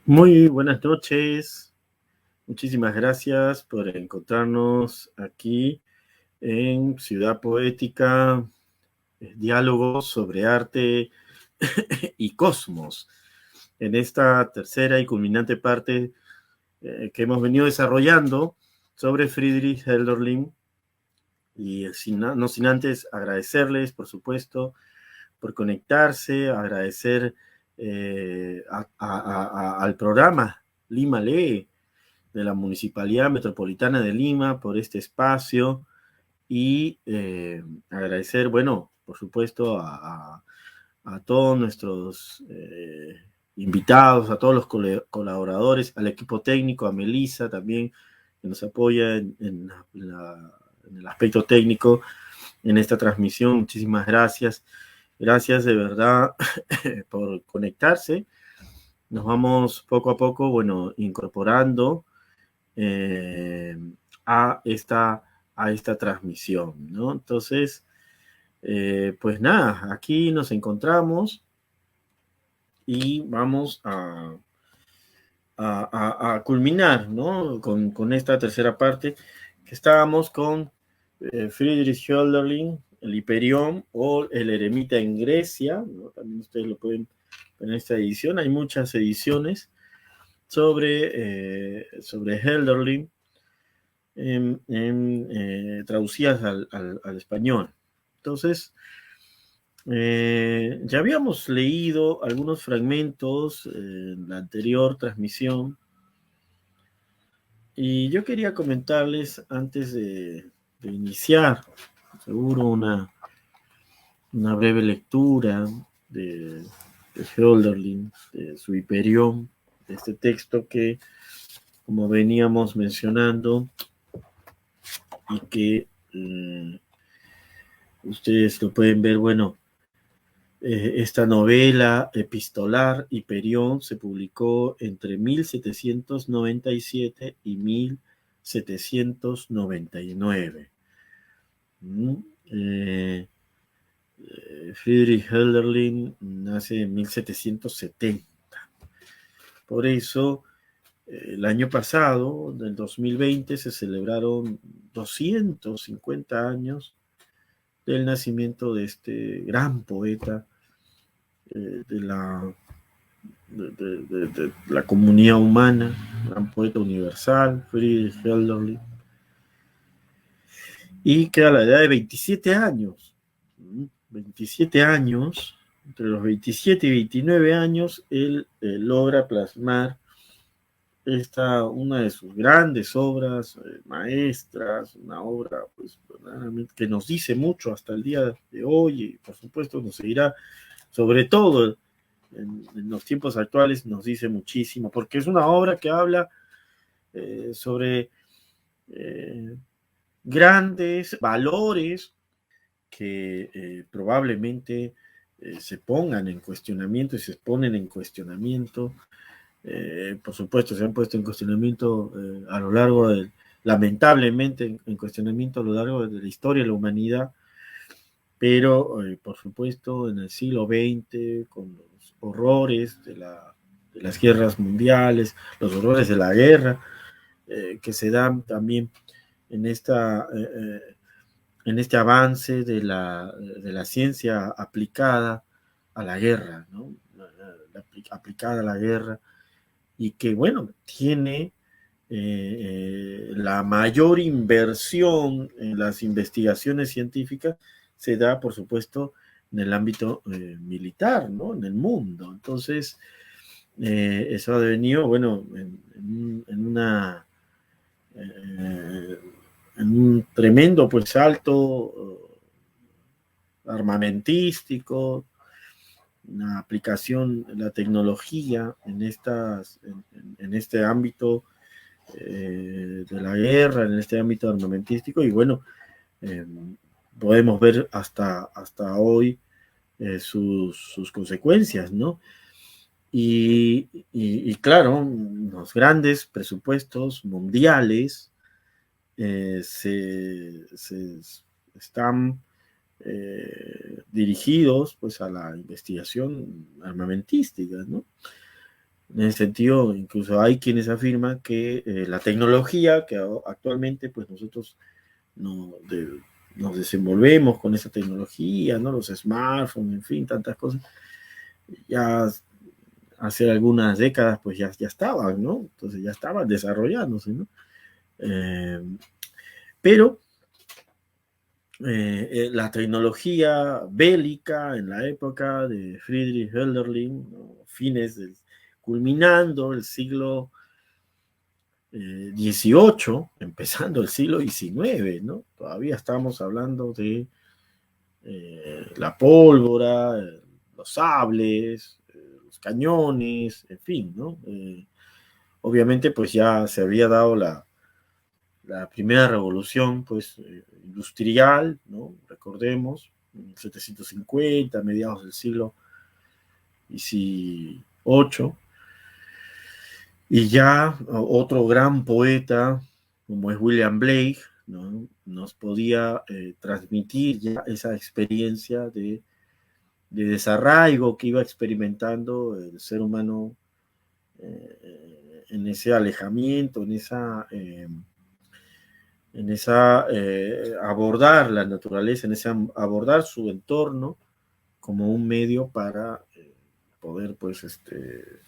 Muy buenas noches. Muchísimas gracias por encontrarnos aquí en Ciudad Poética, diálogos sobre arte y cosmos. En esta tercera y culminante parte que hemos venido desarrollando sobre Friedrich Hölderlin. Y no sin antes agradecerles, por supuesto, por conectarse, agradecer al programa Lima Lee de la Municipalidad Metropolitana de Lima por este espacio y agradecer, bueno, por supuesto, a todos nuestros invitados, a todos los colaboradores, al equipo técnico, a Melissa también, que nos apoya en el aspecto técnico en esta transmisión. Muchísimas gracias. Gracias de verdad por conectarse. Nos vamos poco a poco, bueno, incorporando a esta transmisión, ¿no? Entonces, pues nada, aquí nos encontramos y vamos a culminar, ¿no? Con esta tercera parte, que estábamos con Friedrich Hölderlin, el Hiperión o el Eremita en Grecia, ¿no? También ustedes lo pueden ver en esta edición, hay muchas ediciones sobre Hölderlin, traducidas al español. Entonces, ya habíamos leído algunos fragmentos en la anterior transmisión y yo quería comentarles antes de iniciar, seguro una breve lectura de Hölderlin, de su Hiperión, de este texto que, como veníamos mencionando, y que ustedes lo pueden ver, bueno, esta novela epistolar Hiperión se publicó entre 1797 y 1799. Friedrich Hölderlin nace en 1770. Por eso, el año pasado, del 2020, se celebraron 250 años del nacimiento de este gran poeta de la comunidad humana, gran poeta universal, Friedrich Hölderlin, y que a la edad de 27 años, 27 años, entre los 27 y 29 años, él logra plasmar una de sus grandes obras maestras, una obra pues, que nos dice mucho hasta el día de hoy y por supuesto nos seguirá, sobre todo en los tiempos actuales, nos dice muchísimo, porque es una obra que habla sobre grandes valores que probablemente se pongan en cuestionamiento y se ponen en cuestionamiento. Por supuesto, se han puesto en cuestionamiento a lo largo de, lamentablemente, en cuestionamiento a lo largo de la historia de la humanidad, pero por supuesto en el siglo XX, con los horrores de las guerras mundiales, los horrores de la guerra, que se dan también en en este avance de la ciencia aplicada a la guerra, ¿no? Aplicada a la guerra, y que, bueno, tiene la mayor inversión en las investigaciones científicas se da, por supuesto, en el ámbito militar, ¿no? En el mundo. Entonces, eso ha devenido, bueno, en un tremendo, pues, salto armamentístico, una aplicación de la tecnología en este ámbito de la guerra, en este ámbito armamentístico, y bueno, eh, podemos ver hasta hoy sus consecuencias, ¿no? Y claro, los grandes presupuestos mundiales se están dirigidos pues a la investigación armamentística, ¿no? En ese sentido, incluso hay quienes afirman que la tecnología que actualmente pues nosotros no, nos desenvolvemos con esa tecnología, ¿no? Los smartphones, en fin, tantas cosas, ya hace algunas décadas pues ya estaban, ¿no? Entonces ya estaban desarrollándose, ¿no? Eh, pero la tecnología bélica en la época de Friedrich Hölderlin, ¿no? Culminando el siglo XVIII, empezando el siglo XIX, ¿no? Todavía estamos hablando de la pólvora, los sables, los cañones, en fin, ¿no? Obviamente, pues ya se había dado la primera revolución, pues, industrial, ¿no? Recordemos, en 1750, mediados del siglo XVIII, y ya otro gran poeta, como es William Blake, ¿no? Nos podía transmitir ya esa experiencia de desarraigo que iba experimentando el ser humano en ese alejamiento, en esa abordar la naturaleza, en ese abordar su entorno como un medio para poder pues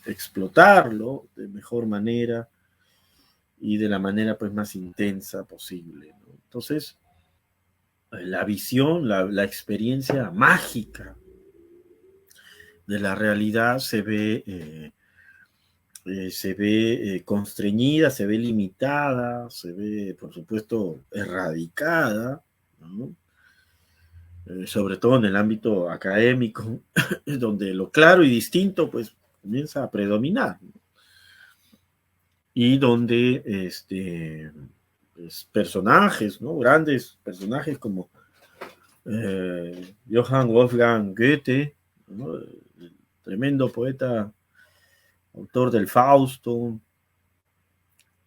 explotarlo de mejor manera y de la manera pues más intensa posible, ¿no? Entonces, la visión, la experiencia mágica de la realidad se ve constreñida, se ve limitada, se ve, por supuesto, erradicada, ¿no? Sobre todo en el ámbito académico, donde lo claro y distinto pues comienza a predominar, ¿no? Y donde pues, personajes, ¿no? Grandes personajes como Johann Wolfgang Goethe, ¿no? El tremendo poeta, autor del Fausto,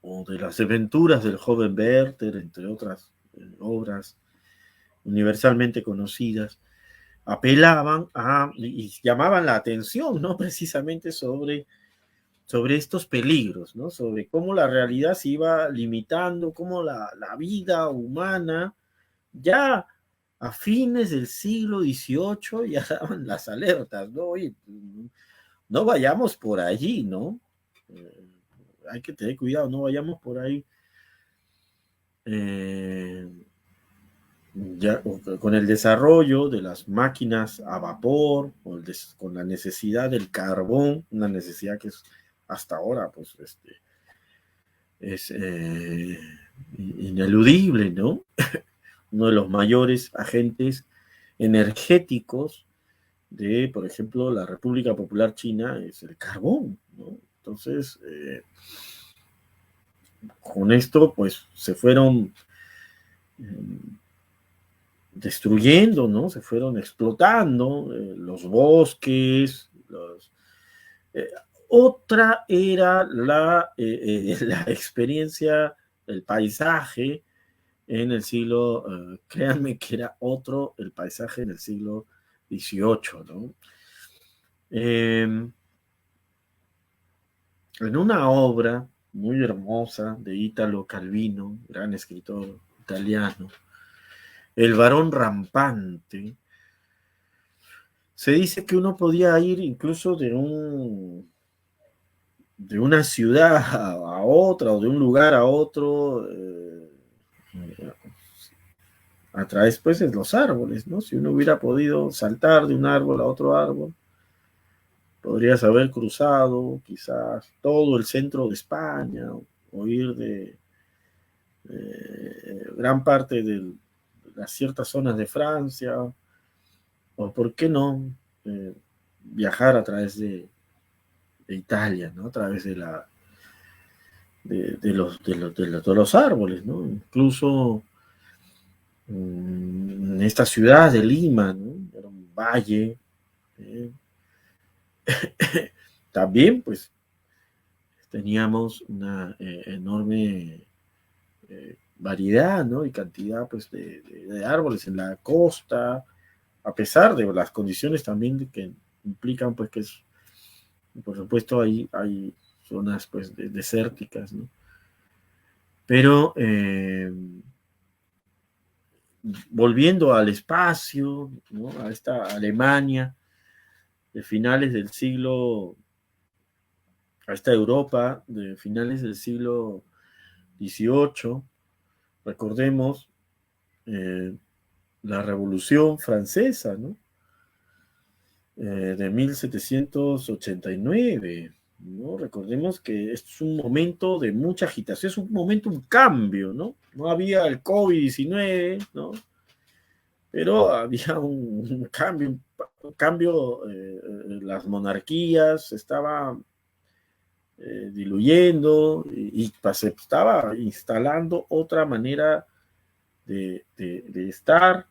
o de las aventuras del joven Werther, entre otras obras universalmente conocidas, apelaban y llamaban la atención, ¿no? Precisamente sobre estos peligros, ¿no? Sobre cómo la realidad se iba limitando, cómo la vida humana ya a fines del siglo XVIII ya daban las alertas, ¿no? Oye, no vayamos por allí, ¿no? Hay que tener cuidado, no vayamos por ahí. Eh, ya, con el desarrollo de las máquinas a vapor, con la necesidad del carbón, una necesidad que es hasta ahora, pues, es ineludible, ¿no? Uno de los mayores agentes energéticos de, por ejemplo, la República Popular China es el carbón, ¿no? Entonces, con esto, pues, se fueron destruyendo, ¿no? Se fueron explotando los bosques. Eh, Otra era la experiencia, el paisaje en el siglo, créanme que era otro el paisaje en el siglo XVIII, ¿no? En una obra muy hermosa de Italo Calvino, gran escritor italiano, El varón rampante, se dice que uno podía ir incluso de una ciudad a otra o de un lugar a otro a través pues de los árboles, ¿no? Si uno hubiera podido saltar de un árbol a otro árbol, podrías haber cruzado quizás todo el centro de España o ir de gran parte de las ciertas zonas de Francia, o por qué no viajar a través de Italia, ¿no? A través de los árboles, ¿no? Incluso en esta ciudad de Lima, ¿no? Era un valle. ¿Eh? También, pues, teníamos una enorme variedad, ¿no? Y cantidad, pues, de árboles en la costa, a pesar de las condiciones también que implican, pues, que es Por supuesto, hay zonas pues desérticas, ¿no? Pero volviendo al espacio, ¿no? A esta Alemania de finales del siglo, a esta Europa de finales del siglo XVIII, recordemos la Revolución Francesa, ¿no? De 1789, ¿no? Recordemos que es un momento de mucha agitación, es un momento, un cambio, ¿no? No había el COVID-19, ¿no? Pero había un cambio, las monarquías se estaban diluyendo y se estaba instalando otra manera de estar,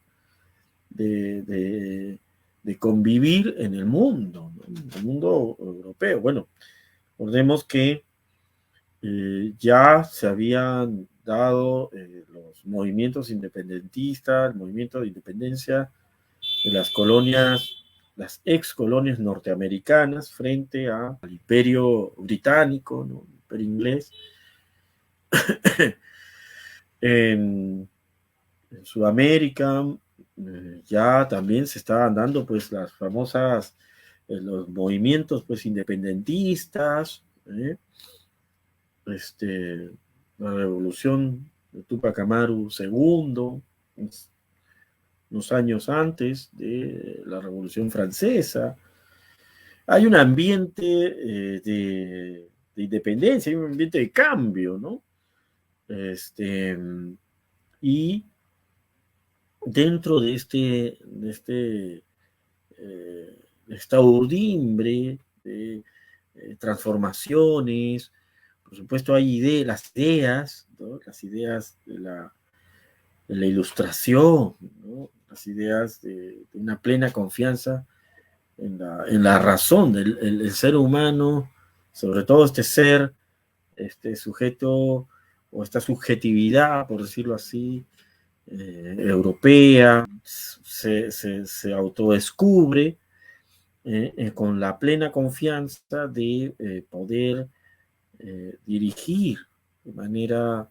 de, de, de convivir en el mundo, ¿no? En el mundo europeo. Bueno, recordemos que ya se habían dado los movimientos independentistas, el movimiento de independencia de las colonias, las ex colonias norteamericanas frente al imperio británico, ¿no? El imperio inglés. En Sudamérica ya también se estaban dando pues las famosas, los movimientos pues independentistas, la revolución de Tupac Amaru II, unos años antes de la Revolución Francesa. Hay un ambiente de independencia, hay un ambiente de cambio, ¿no? Y dentro de esta urdimbre de transformaciones, por supuesto hay las ideas, ¿no? Las ideas de la ilustración, ¿no? Las ideas de una plena confianza en la razón del el ser humano, sobre todo este ser, este sujeto o esta subjetividad, por decirlo así, europea, se autodescubre con la plena confianza de poder dirigir de manera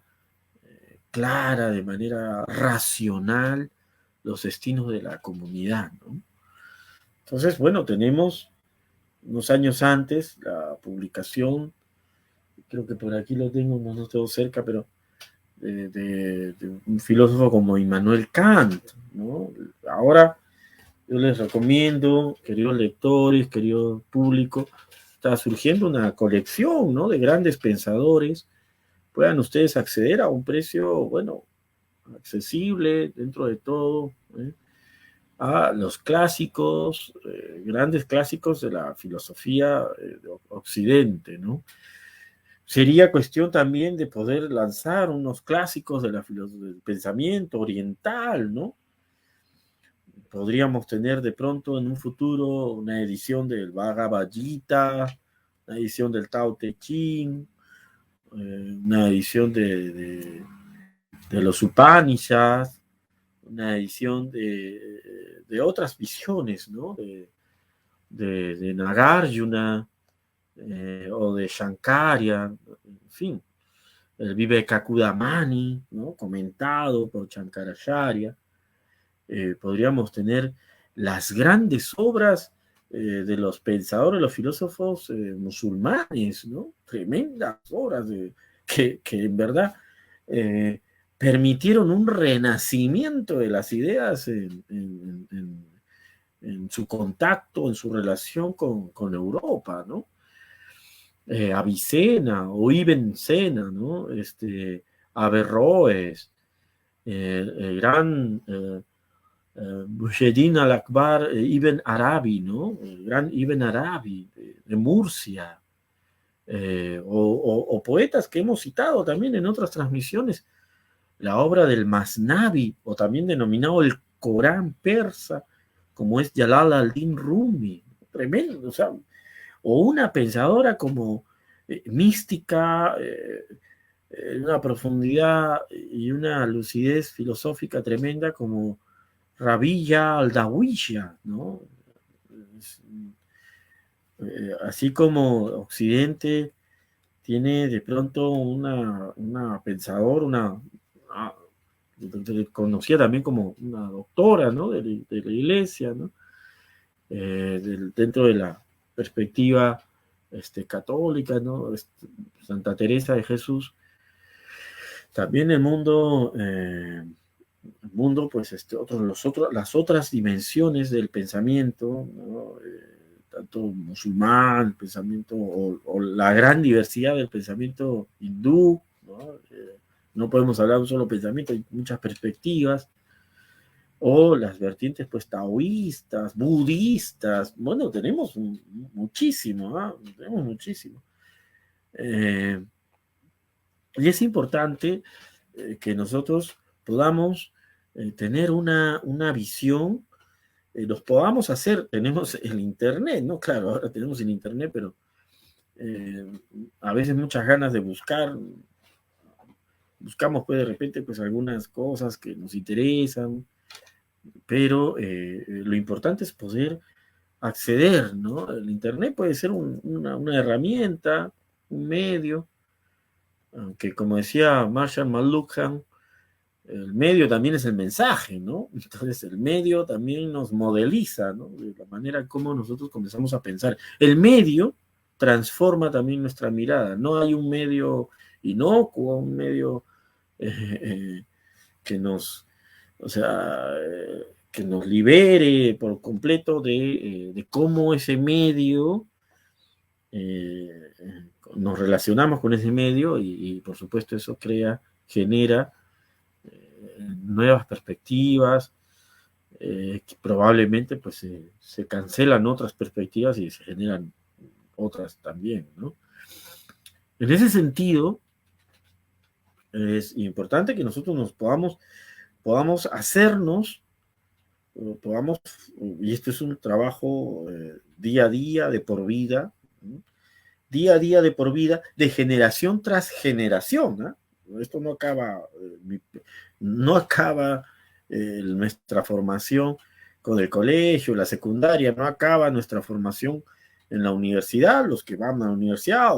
clara, de manera racional, los destinos de la comunidad, ¿no? Entonces, bueno, tenemos unos años antes la publicación, creo que por aquí lo tengo, no lo tengo cerca, pero de un filósofo como Immanuel Kant, ¿no? Ahora yo les recomiendo, queridos lectores, querido público, está surgiendo una colección, ¿no? De grandes pensadores, puedan ustedes acceder a un precio, bueno, accesible dentro de todo, a los clásicos, grandes clásicos de la filosofía de Occidente, ¿no? Sería cuestión también de poder lanzar unos clásicos del pensamiento oriental, ¿no? Podríamos tener de pronto en un futuro una edición del Bhagavad Gita, una edición del Tao Te Ching, una edición de los Upanishads, una edición de otras visiones, ¿no? De Nagarjuna o de Shankarya, en fin, el Vivekakudamani, ¿no? Comentado por Shankaracharya. Podríamos tener las grandes obras de los pensadores, los filósofos musulmanes, ¿no? Tremendas obras que en verdad permitieron un renacimiento de las ideas en su contacto, en su relación con Europa, ¿no? Avicena o Ibn Sena, ¿no? Averroes, el gran Muhyiddin al-Akbar Ibn Arabi, ¿no? El gran Ibn Arabi de Murcia, o poetas que hemos citado también en otras transmisiones, la obra del Masnavi, o también denominado el Corán persa, como es Jalal al-Din Rumi, tremendo, o sea, o una pensadora como mística, una profundidad y una lucidez filosófica tremenda como Rabia al-Dawiya, ¿no? Es, así como Occidente tiene de pronto una pensadora, conocida también como una doctora, ¿no? de la iglesia, ¿no? Dentro de la perspectiva católica, ¿no? Santa Teresa de Jesús. También el mundo, pues, las otras dimensiones del pensamiento, ¿no? Tanto musulmán, el pensamiento, o la gran diversidad del pensamiento hindú, ¿no? No podemos hablar de un solo pensamiento, hay muchas perspectivas, o las vertientes, pues, taoístas, budistas. Bueno, tenemos muchísimo, ¿eh? Tenemos muchísimo. Y es importante que nosotros podamos tener una visión, nos podamos hacer, tenemos el Internet, ¿no? Claro, ahora tenemos el Internet, pero a veces muchas ganas de buscamos pues de repente pues algunas cosas que nos interesan, pero lo importante es poder acceder, ¿no? El Internet puede ser una herramienta, un medio, aunque como decía Marshall McLuhan, el medio también es el mensaje, ¿no? Entonces el medio también nos modeliza, ¿no? De la manera como nosotros comenzamos a pensar. El medio transforma también nuestra mirada. No hay un medio inocuo, un medio eh, que nos, o sea, que nos libere por completo de cómo ese medio, nos relacionamos con ese medio y por supuesto eso genera nuevas perspectivas, que probablemente pues se cancelan otras perspectivas y se generan otras también, ¿no? En ese sentido, es importante que nosotros podamos hacernos, podamos, y esto es un trabajo día a día, de por vida, ¿no? Día a día, de por vida, de generación tras generación, ¿no? Esto no acaba nuestra formación con el colegio, la secundaria, no acaba nuestra formación en la universidad, los que van a la universidad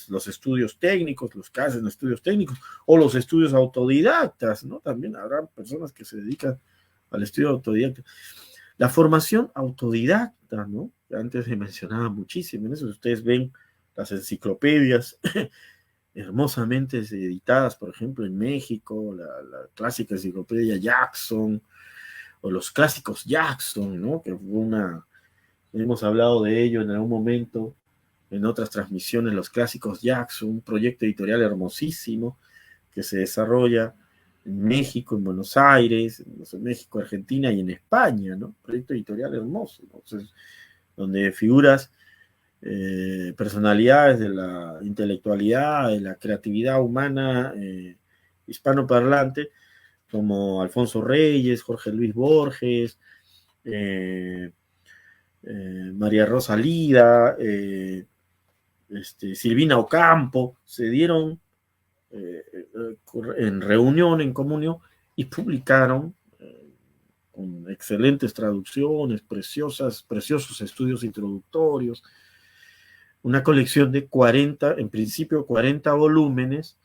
los estudios técnicos, los que hacen estudios técnicos, o los estudios autodidactas, ¿no? También habrá personas que se dedican al estudio autodidacta. La formación autodidacta, ¿no? Antes se mencionaba muchísimo en eso. Ustedes ven las enciclopedias hermosamente editadas, por ejemplo, en México, la clásica enciclopedia Jackson, o los clásicos Jackson, ¿no? Que hemos hablado de ello en algún momento, en otras transmisiones, los clásicos Jackson, un proyecto editorial hermosísimo que se desarrolla en México, en Buenos Aires, en México, Argentina y en España, ¿no? Proyecto editorial hermoso, ¿no? Entonces, donde figuras, personalidades de la intelectualidad, de la creatividad humana hispanoparlante, como Alfonso Reyes, Jorge Luis Borges, María Rosa Lida, Silvina Ocampo, se dieron en reunión, en comunión, y publicaron con excelentes traducciones, preciosos estudios introductorios, una colección de 40, en principio 40 volúmenes,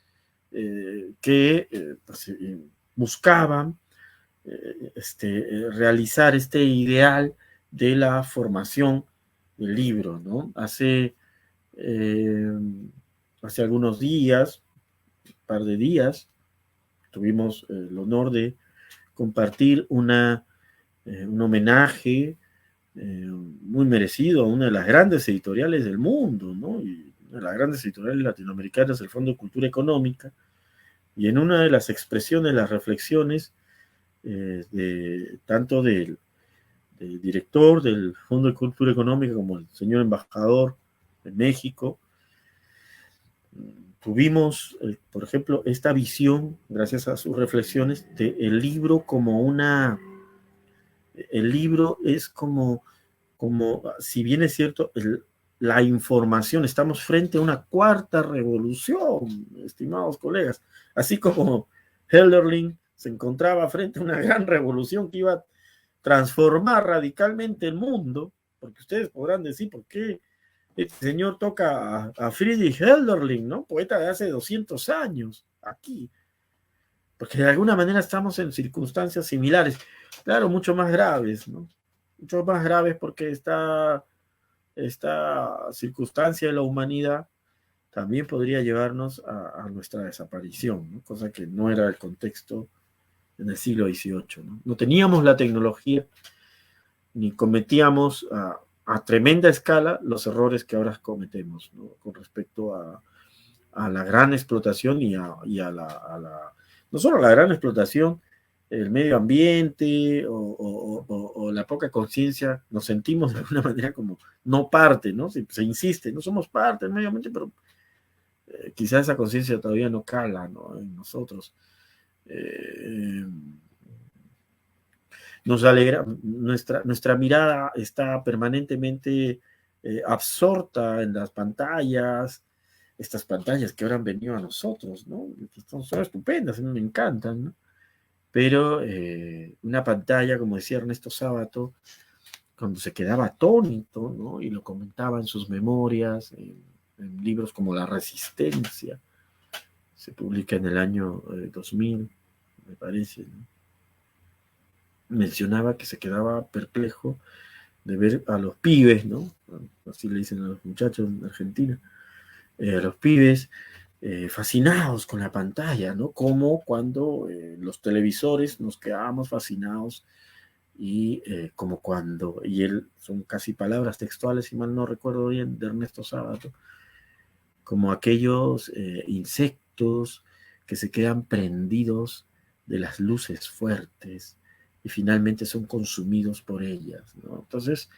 que pues, buscaban realizar este ideal de la formación del libro, ¿no? Hace algunos días, un par de días, tuvimos el honor de compartir un homenaje muy merecido a una de las grandes editoriales del mundo, ¿no? Y una de las grandes editoriales latinoamericanas, el Fondo de Cultura Económica, y en una de las expresiones, las reflexiones, tanto del director del Fondo de Cultura Económica como el señor embajador de México, tuvimos, por ejemplo, esta visión, gracias a sus reflexiones, del libro como el libro es como si bien es cierto, la información, estamos frente a una cuarta revolución, estimados colegas, así como Hölderlin se encontraba frente a una gran revolución que iba a transformar radicalmente el mundo, porque ustedes podrán decir por qué este señor toca a Friedrich Hölderlin, ¿no? Poeta de hace 200 años, aquí, porque de alguna manera estamos en circunstancias similares, claro, mucho más graves, ¿no? Mucho más graves porque esta circunstancia de la humanidad también podría llevarnos a nuestra desaparición, ¿no? Cosa que no era el contexto en el siglo XVIII, ¿no? No teníamos la tecnología ni cometíamos a tremenda escala los errores que ahora cometemos, ¿no? Con respecto a la gran explotación y a no solo la gran explotación, el medio ambiente o la poca conciencia, nos sentimos de alguna manera como no parte, ¿no? Se insiste, no somos parte del medio ambiente, pero quizás esa conciencia todavía no cala, ¿no? En nosotros. Nos alegra, nuestra mirada está permanentemente absorta en las pantallas, estas pantallas que ahora han venido a nosotros, ¿no? Son estupendas, a mí me encantan, ¿no? Pero una pantalla, como decía Ernesto Sábato, cuando se quedaba atónito, ¿no? Y lo comentaba en sus memorias, en libros como La Resistencia, se publica en el año 2000, me parece, ¿no? Mencionaba que se quedaba perplejo de ver a los pibes, ¿no? Así le dicen a los muchachos en Argentina, a los pibes fascinados con la pantalla, ¿no? Como cuando los televisores nos quedábamos fascinados y como cuando, y él, son casi palabras textuales, si mal no recuerdo bien, de Ernesto Sábato, como aquellos insectos que se quedan prendidos de las luces fuertes y finalmente son consumidos por ellas, ¿no? Entonces,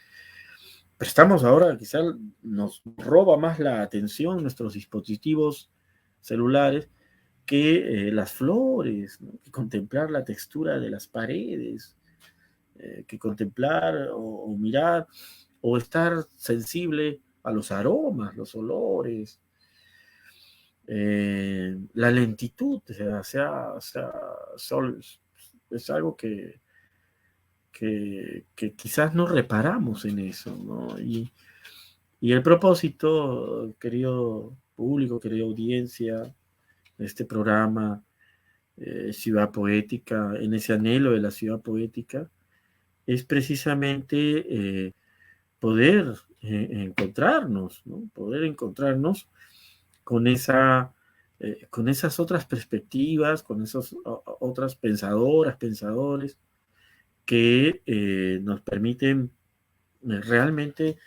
prestamos ahora, quizás nos roba más la atención nuestros dispositivos celulares que las flores, ¿no? Que contemplar la textura de las paredes, que contemplar o mirar o estar sensible a los aromas, los olores, la lentitud, o sea, es algo que quizás no reparamos en eso, ¿no? Y el propósito, querido público, querida audiencia, de este programa, Ciudad Poética, en ese anhelo de la ciudad poética, es precisamente poder encontrarnos, ¿no? Poder encontrarnos con con esas otras perspectivas, con esas otras pensadoras, pensadores, que nos permiten realmente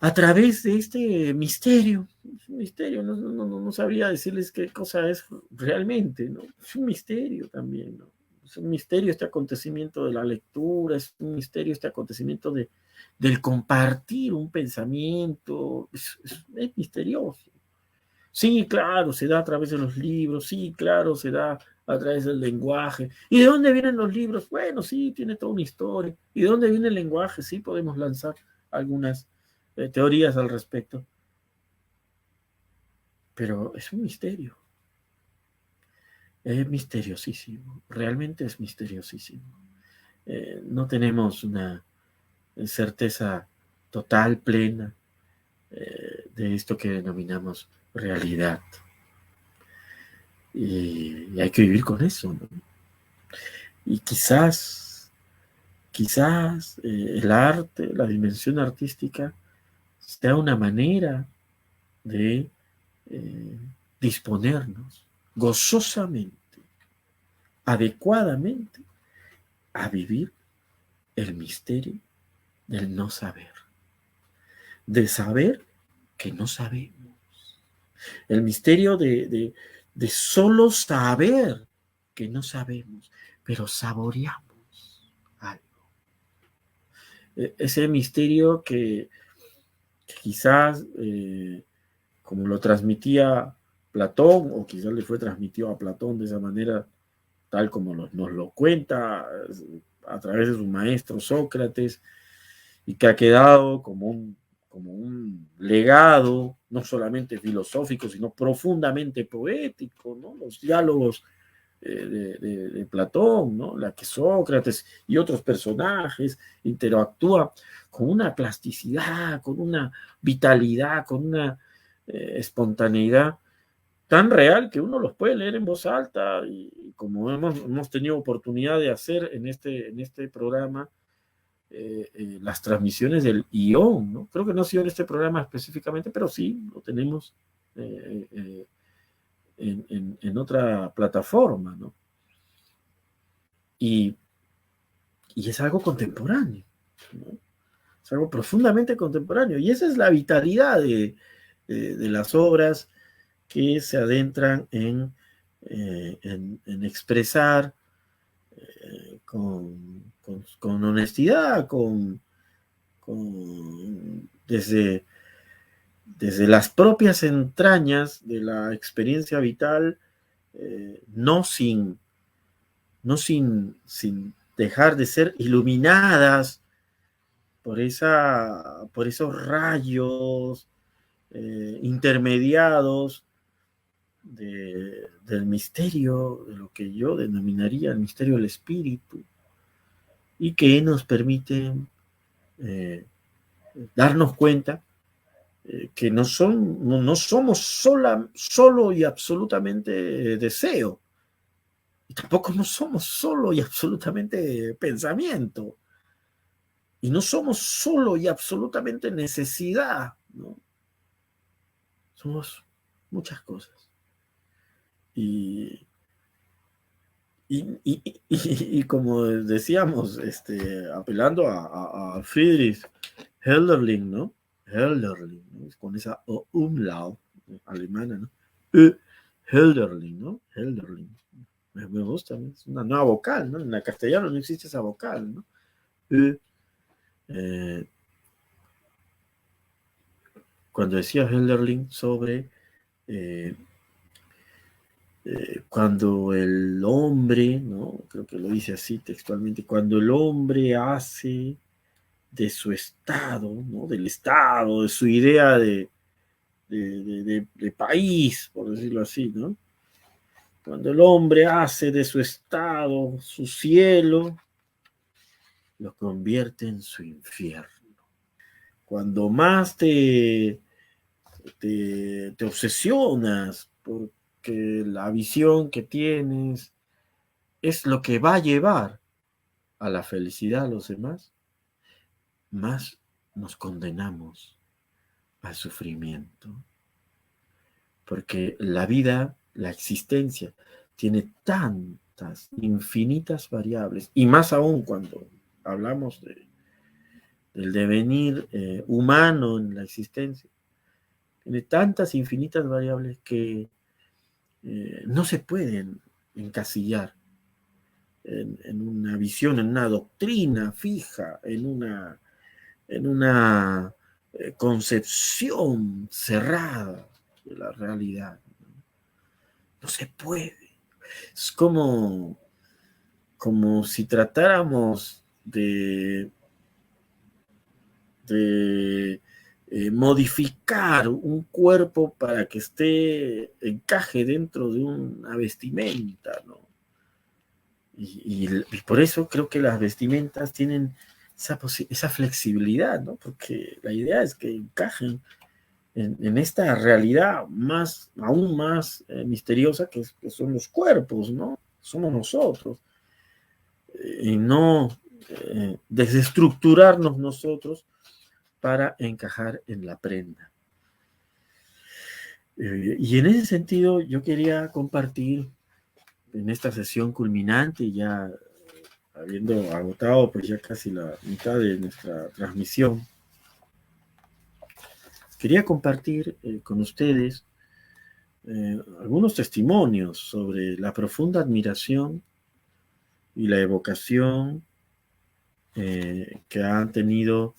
a través de este misterio, es un misterio, no sabría decirles qué cosa es realmente, ¿no? Es un misterio también, ¿no? Es un misterio este acontecimiento de la lectura, es un misterio este acontecimiento del compartir un pensamiento, es misterioso. Sí, claro, se da a través de los libros, sí, claro, se da a través del lenguaje. ¿Y de dónde vienen los libros? Bueno, sí, tiene toda una historia. ¿Y de dónde viene el lenguaje? Sí, podemos lanzar algunas teorías al respecto. Pero es un misterio. Es misteriosísimo. Realmente es misteriosísimo. No tenemos una certeza total, plena, de esto que denominamos realidad. Y hay que vivir con eso, ¿no? Y quizás el arte, la dimensión artística, sea una manera de disponernos gozosamente, adecuadamente, a vivir el misterio del no saber, de saber que no sabemos, el misterio de solo saber que no sabemos, pero saboreamos algo. Ese misterio que quizás, como lo transmitía Platón, o quizás le fue transmitido a Platón de esa manera, tal como nos lo cuenta a través de su maestro Sócrates, y que ha quedado como un legado, no solamente filosófico, sino profundamente poético, ¿no? Los diálogos de Platón, ¿no? La que Sócrates y otros personajes interactúan con una plasticidad, con una vitalidad, con una espontaneidad tan real que uno los puede leer en voz alta y como hemos tenido oportunidad de hacer en este programa, las transmisiones del ION, ¿no? Creo que no ha sido en este programa específicamente, pero sí lo tenemos en otra plataforma, ¿no? Y es algo contemporáneo, ¿no? Es algo profundamente contemporáneo. Y esa es la vitalidad de las obras que se adentran en expresar con honestidad, desde las propias entrañas de la experiencia vital, no sin dejar de ser iluminadas por esos rayos intermediados del misterio, de lo que yo denominaría el misterio del espíritu, y que nos permiten darnos cuenta que no somos solo y absolutamente deseo, y tampoco no somos solo y absolutamente pensamiento, y no somos solo y absolutamente necesidad, ¿no? Somos muchas cosas. Y, y como decíamos, apelando a Friedrich Hölderlin, ¿no? Hölderlin, ¿no? Con esa umlaut alemana, ¿no? Hölderlin, ¿no? Hölderlin. Me gusta, ¿no? Es una nueva vocal, ¿no? En la castellano no existe esa vocal, ¿no? Eh, cuando decía Hölderlin sobre eh, cuando el hombre, ¿no? Creo que lo dice así textualmente, cuando el hombre hace de su estado, ¿no? Del estado, de su idea de país, por decirlo así, ¿no? Cuando el hombre hace de su estado su cielo, lo convierte en su infierno. Cuando más te obsesionas porque la visión que tienes es lo que va a llevar a la felicidad a los demás, más nos condenamos al sufrimiento. Porque la vida, la existencia, tiene tantas, infinitas variables, y más aún cuando hablamos del devenir humano en la existencia, tiene tantas infinitas variables que no se pueden encasillar en una visión, en una doctrina fija, en una concepción cerrada de la realidad. No se puede. Es como si tratáramos de modificar un cuerpo para que encaje dentro de una vestimenta, ¿no? Y por eso creo que las vestimentas tienen esa flexibilidad, ¿no? Porque la idea es que encajen en esta realidad aún más misteriosa que son los cuerpos, ¿no? Somos nosotros. Y no desestructurarnos nosotros para encajar en la prenda. Y en ese sentido yo quería compartir en esta sesión culminante, ya habiendo agotado pues ya casi la mitad de nuestra transmisión, quería compartir con ustedes algunos testimonios sobre la profunda admiración y la evocación que han tenido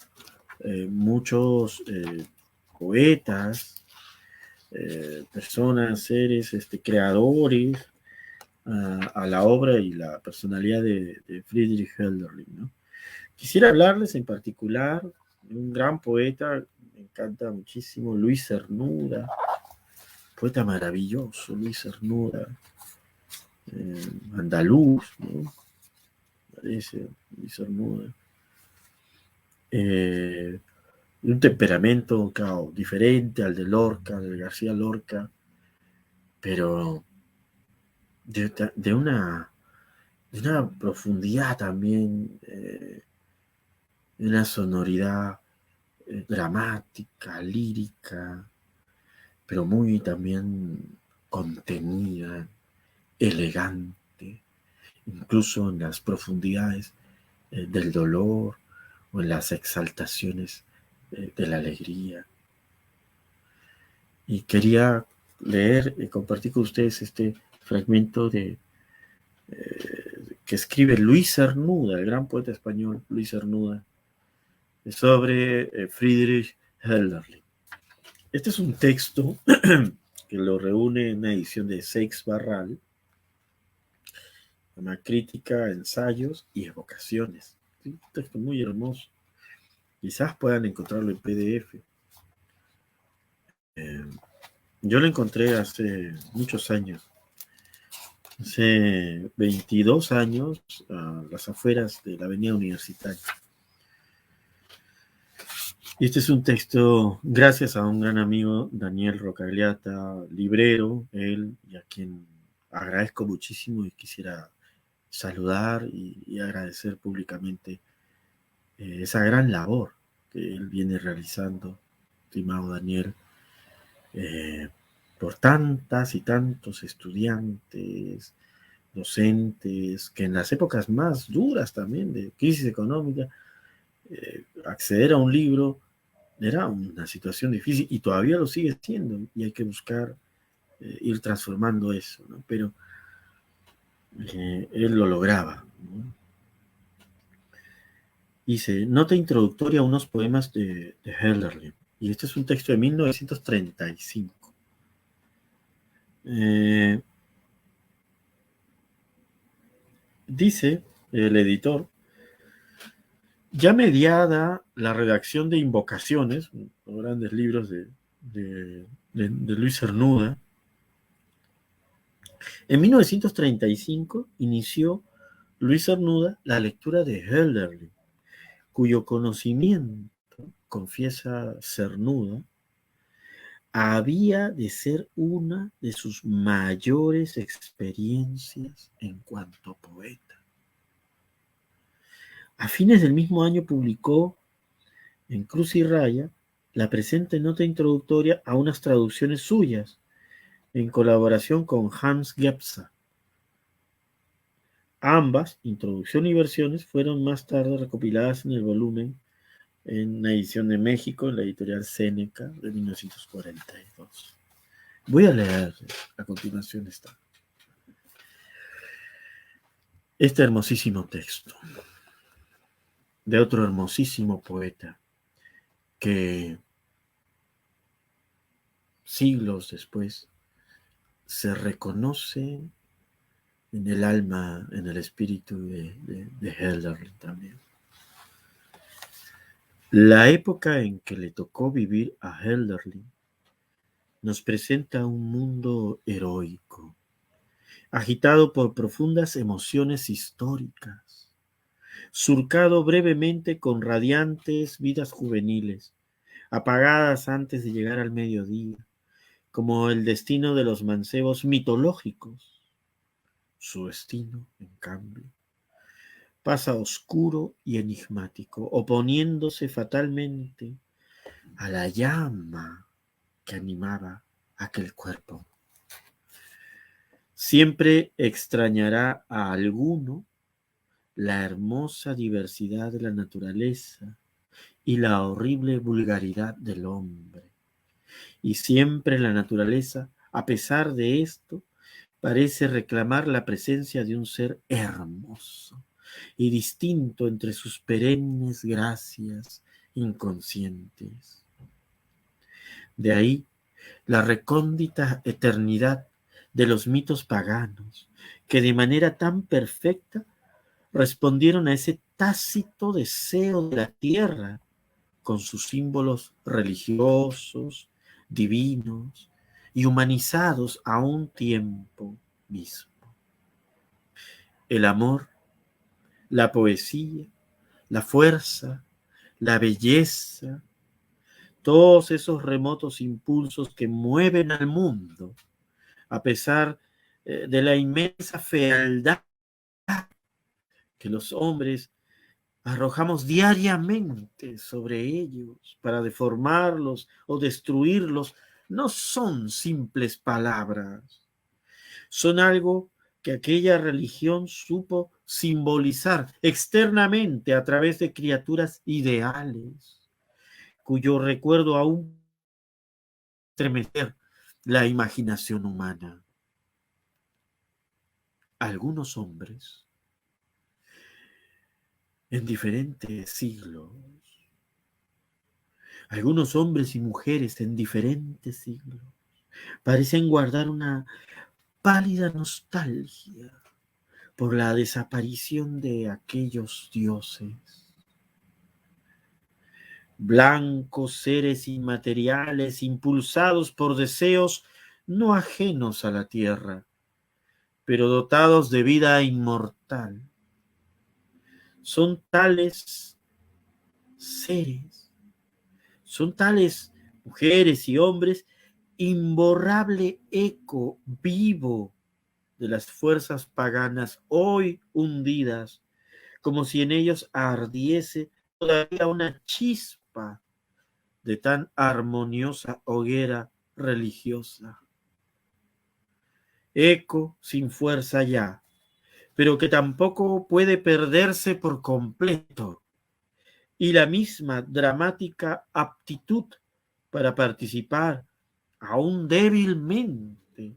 muchos poetas, personas, seres, creadores a la obra y la personalidad de Friedrich Hölderlin, ¿no? Quisiera hablarles en particular de un gran poeta, me encanta muchísimo, Luis Cernuda, poeta maravilloso, Luis Cernuda, andaluz, ¿no? Parece, Luis Cernuda. Un temperamento, claro, diferente al de Lorca, del García Lorca, pero de una profundidad también, de una sonoridad dramática, lírica, pero muy también contenida, elegante, incluso en las profundidades del dolor o en las exaltaciones de la alegría. Y quería leer y compartir con ustedes este fragmento que escribe Luis Cernuda, el gran poeta español Luis Cernuda, sobre Friedrich Hölderlin. Este es un texto que lo reúne en una edición de Seix Barral, una crítica, ensayos y evocaciones. Un texto muy hermoso. Quizás puedan encontrarlo en PDF. Yo lo encontré hace muchos años, hace 22 años, a las afueras de la Avenida Universitaria. Y este es un texto gracias a un gran amigo, Daniel Rocagliata, librero, él, y a quien agradezco muchísimo y quisiera saludar y agradecer públicamente esa gran labor que él viene realizando, estimado Daniel, por tantas y tantos estudiantes, docentes, que en las épocas más duras también de crisis económica, acceder a un libro era una situación difícil y todavía lo sigue siendo y hay que buscar ir transformando eso, ¿no? Pero él lo lograba, ¿no? Dice, nota introductoria a unos poemas de Hölderlin. Y este es un texto de 1935. Dice el editor, ya mediada la redacción de Invocaciones, los grandes libros de Luis Cernuda, en 1935 inició Luis Cernuda la lectura de Hölderlin, cuyo conocimiento, confiesa Cernuda, había de ser una de sus mayores experiencias en cuanto poeta. A fines del mismo año publicó en Cruz y Raya la presente nota introductoria a unas traducciones suyas, en colaboración con Hans Gebza. Ambas, introducción y versiones, fueron más tarde recopiladas en el volumen en una edición de México, en la editorial Seneca, de 1942. Voy a leer a continuación este hermosísimo texto de otro hermosísimo poeta que siglos después se reconoce en el alma, en el espíritu de Hölderlin también. La época en que le tocó vivir a Hölderlin nos presenta un mundo heroico, agitado por profundas emociones históricas, surcado brevemente con radiantes vidas juveniles, apagadas antes de llegar al mediodía, como el destino de los mancebos mitológicos. Su destino, en cambio, pasa oscuro y enigmático, oponiéndose fatalmente a la llama que animaba aquel cuerpo. Siempre extrañará a alguno la hermosa diversidad de la naturaleza y la horrible vulgaridad del hombre. Y siempre la naturaleza, a pesar de esto, parece reclamar la presencia de un ser hermoso y distinto entre sus perennes gracias inconscientes. De ahí la recóndita eternidad de los mitos paganos, que de manera tan perfecta respondieron a ese tácito deseo de la tierra con sus símbolos religiosos, divinos y humanizados a un tiempo mismo. el amor, la poesía, la fuerza, la belleza, todos esos remotos impulsos que mueven al mundo, a pesar de la inmensa fealdad que los hombres arrojamos diariamente sobre ellos para deformarlos o destruirlos, no son simples palabras, son algo que aquella religión supo simbolizar externamente a través de criaturas ideales, cuyo recuerdo aún estremecer la imaginación humana. Algunos hombres en diferentes siglos, algunos hombres y mujeres en diferentes siglos, parecen guardar una pálida nostalgia por la desaparición de aquellos dioses. Blancos seres inmateriales impulsados por deseos no ajenos a la tierra, pero dotados de vida inmortal. Son tales seres, son tales mujeres y hombres, imborrable eco vivo de las fuerzas paganas hoy hundidas, como si en ellos ardiese todavía una chispa de tan armoniosa hoguera religiosa. Eco sin fuerza ya, pero que tampoco puede perderse por completo, y la misma dramática aptitud para participar, aún débilmente,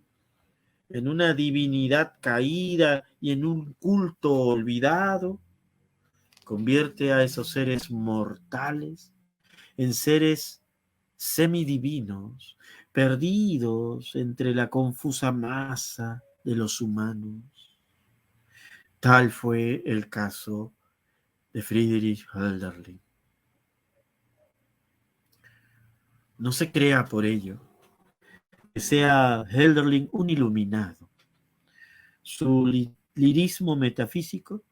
en una divinidad caída y en un culto olvidado, convierte a esos seres mortales en seres semidivinos, perdidos entre la confusa masa de los humanos. Tal fue el caso de Friedrich Hölderlin. No se crea por ello que sea Hölderlin un iluminado. Su lirismo metafísico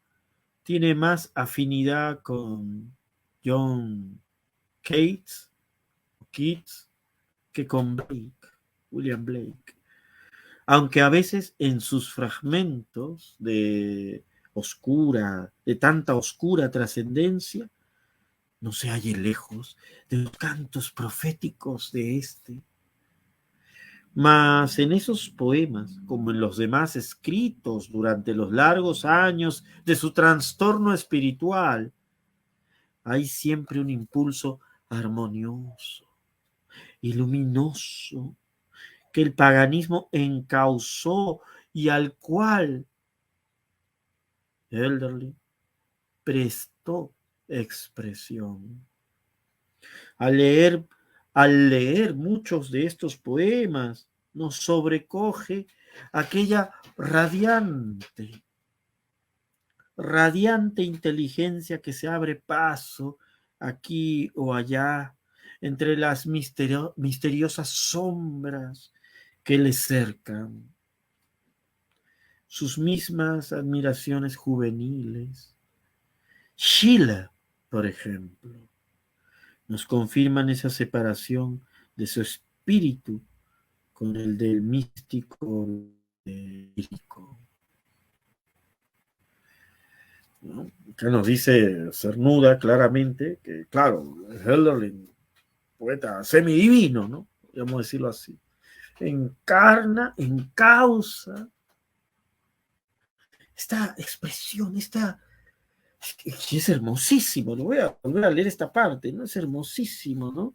tiene más afinidad con John Keats que con William Blake. Aunque a veces en sus fragmentos de tanta oscura trascendencia, no se halle lejos de los cantos proféticos de este. Mas en esos poemas, como en los demás escritos durante los largos años de su trastorno espiritual, hay siempre un impulso armonioso y luminoso que el paganismo encauzó y al cual Hölderlin prestó expresión. Al leer, al leer muchos de estos poemas, nos sobrecoge aquella radiante inteligencia que se abre paso aquí o allá entre las misteriosas sombras que le cercan. Sus mismas admiraciones juveniles. Schiller, por ejemplo, nos confirman esa separación de su espíritu con el del místico lírico. ¿No? Acá nos dice Cernuda claramente que, claro, Hölderlin, poeta semidivino, ¿no? Podríamos decirlo así, encarna, encausa esta expresión, es hermosísimo, lo voy a volver a leer esta parte, ¿no? Es hermosísimo, ¿no?